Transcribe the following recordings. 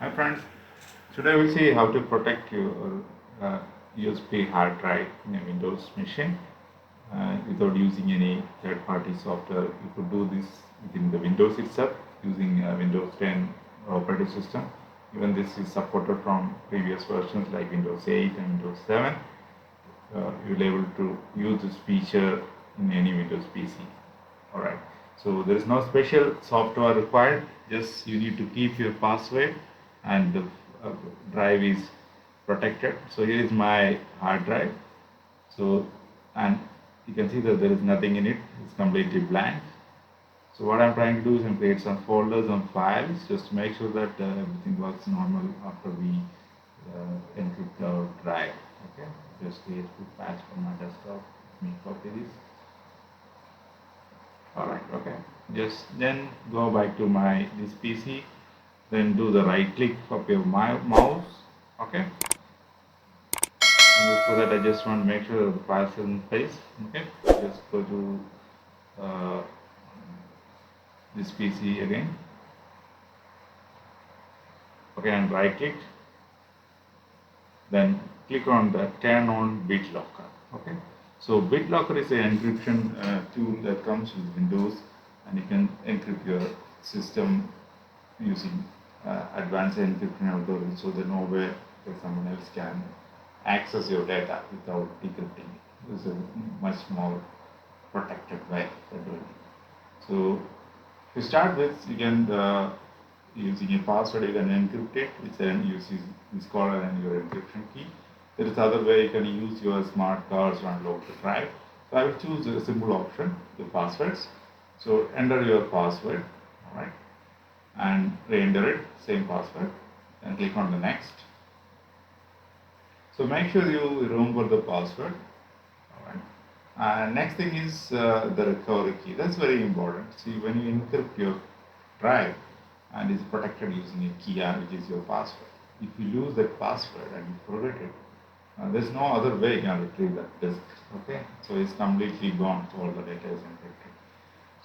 Hi friends, today we'll see how to protect your USB hard drive in a Windows machine without using any third-party software. You could do this within the Windows itself using Windows 10 operating system. Even this is supported from previous versions like Windows 8 and Windows 7. You'll be able to use this feature in any Windows PC. Alright, so there is no special software required, just you need to keep your password and the uh, drive is protected. So here is my hard drive. So, and you can see that there is nothing in it, it's completely blank. So what I'm trying to do is create some folders and files just to make sure that everything works normal after we encrypt our drive. Okay, just create a patch from my desktop. Let me copy this. Alright, okay. Just then go back to my this PC, then do the right click of your mouse. Okay. And before that, I just want to make sure that the file is in place. Okay. Just go to uh, this PC again. Okay, and right click. Then click on the turn on BitLocker. Okay. So BitLocker is an encryption tool that comes with Windows, and you can encrypt your system using advanced encryption algorithms, so that no way that someone else can access your data without decrypting it. This is a much more protected way for doing it. So to start with, you can using a password you can encrypt it, which then uses is called your encryption key. There is other way you can use your smart cards to unlock the drive. So I will choose a simple option, the passwords. So enter your password, all right, and re-enter it, same password, and click on the next. So make sure you remember the password. All right. Next thing is the recovery key. That's very important. See, when you encrypt your drive and it's protected using a key, which is your password. If you lose that password and you forget it, there's no other way you can retrieve that disk. Okay, so it's completely gone. So all the data is encrypted.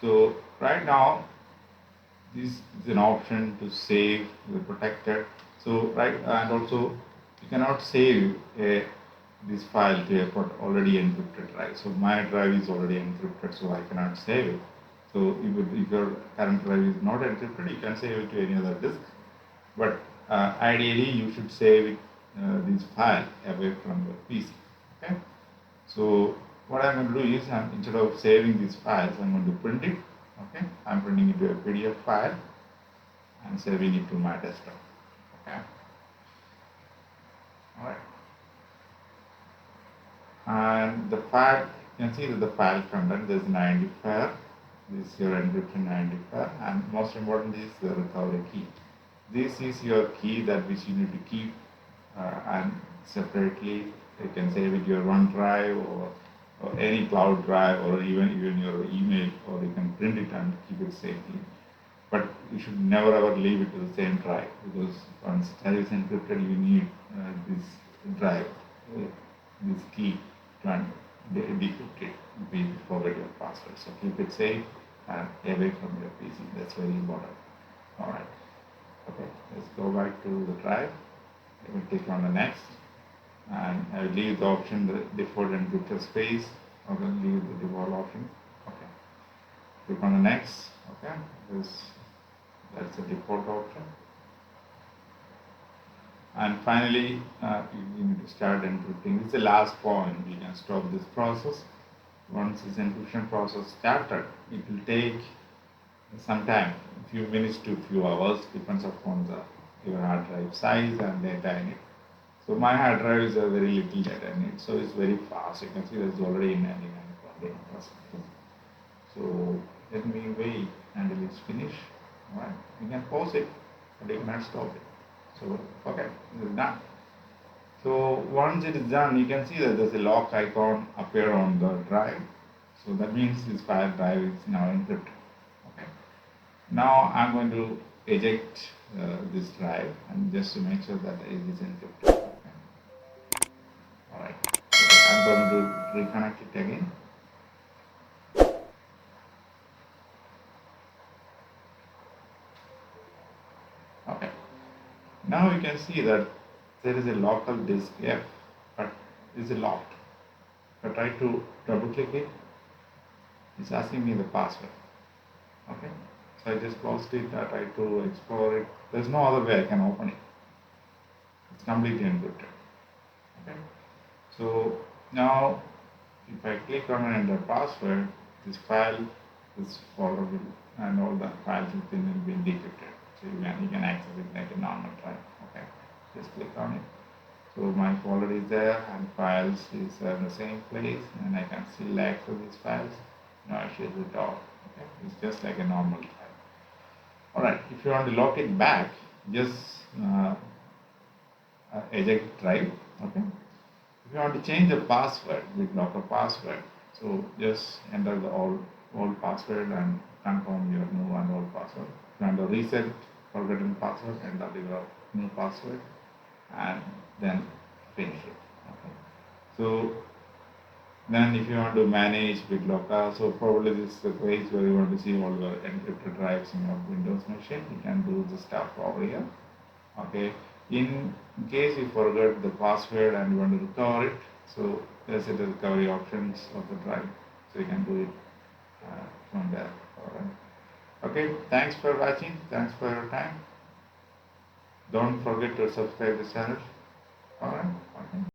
So right now, this is an option to save the protected. So right, and also you cannot save this file to a already encrypted drive. So my drive is already encrypted, so I cannot save it. So if your current drive is not encrypted, you can save it to any other disk. But ideally, you should save it, this file away from your PC. Okay. So what I'm going to do is, instead of saving these files, I'm going to print it. Okay, I'm printing it to a PDF file and saving it to my desktop. Okay. All right. And the file, you can see that the file content, there's an identifier. This is your encryption identifier, and most important is the recovery key. This is your key that which you need to keep and separately. You can save it your OneDrive or any cloud drive, or even your email, or you can print it and keep it safely. But you should never ever leave it to the same drive, because once it is encrypted, you need this drive, this key to decrypt it if you forget your password. So keep it safe and away from your PC. That's very important. All right. Okay. Let's go back to the drive. I will click on the next, and I will leave the option the default encryptor space. I will leave the default option. Okay. Click on the next. Okay. That's the default option. And finally, you need to start encrypting. This is the last point. We can stop this process. Once this encryption process started, it will take some time, a few minutes to a few hours, depends upon your hard drive size and data in it. So my hard drive is a very little data in it, so it's very fast. You can see it's already 99.8%. So let me wait until it's finished. Alright, you can pause it, but you cannot stop it. So okay, this is done. So once it is done, you can see that there's a lock icon appear on the drive. So that means this file drive is now encrypted. Okay. Now I'm going to eject this drive, and just to make sure that it is encrypted. Okay. All right. So I'm going to reconnect it again. Okay. Now you can see that there is a local disk F, but is it locked? If I try to double click it, it's asking me the password. Okay, so I just closed it. I try to explore it. There's no other way I can open it. It's completely encrypted. Okay, so now if I click on and enter password, this file, this folder will, and all the files within will be decrypted. So you can access it like a normal drive. Okay, just click on it. So my folder is there and files is in the same place, and I can still access these files. No issues at all. Okay, it's just like a normal drive. All right, if you want to lock it back, just eject drive. Okay. If you want to change the password, BitLocker password, so just enter the old password and confirm your new and old password. If you want to reset forgotten password, enter your new password and then finish it. Okay. So then if you want to manage BitLocker, so probably this is the place where you want to see all the encrypted drives in your Windows machine. You can do the stuff over here. Okay, in case you forgot the password and you want to recover it, so there's a recovery options of the drive, so you can do it from there. All right. Okay, thanks for watching. Thanks for your time. Don't forget to subscribe the channel. All right.